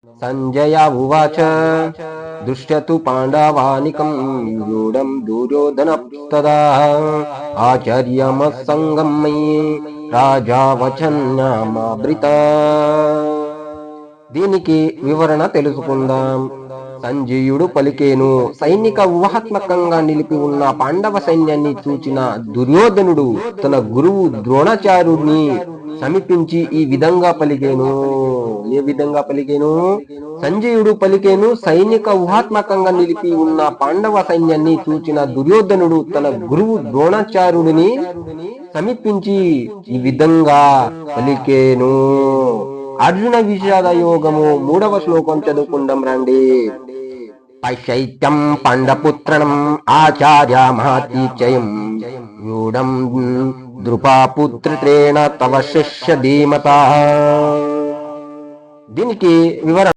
సంజయ ఉవాచ దృశ్యతు పాండవానికం వ్యూఢం దుర్యోధనస్తదా ఆచార్యమస్సంగం మయి రాజా వచన్యామాబ్రిత. దీనికి వివరణ తెలుసుకుందాం. సంజయుడు పలికేను. సైనిక వ్యూహాత్మకంగా నిలిపి ఉన్న పాండవ సైన్యాన్ని చూచిన దుర్యోధనుడు తన గురువు ద్రోణాచార్యుడిని సమీపించి ఈ విధంగా పలికేను. ఏ విధంగా పలికేను? సంజయుడు పలికేను. సైనిక వ్యూహాత్మకంగా నిలిపి ఉన్న పాండవ సైన్యాన్ని చూచిన దుర్యోధనుడు తన గురువు ద్రోణాచార్యుడిని సమీపించి ఈ విధంగా పలికేను. అర్జున విషాద యోగము 3వ శ్లోకం చదువుకుందాం రండి. పశైత్యం పాండపుత్రణం ఆచార్య మహాతిచయం వ్యూఢం ద్రుపపుత్రేణ తవ శిష్య ధీమత. దీనికి వివరణ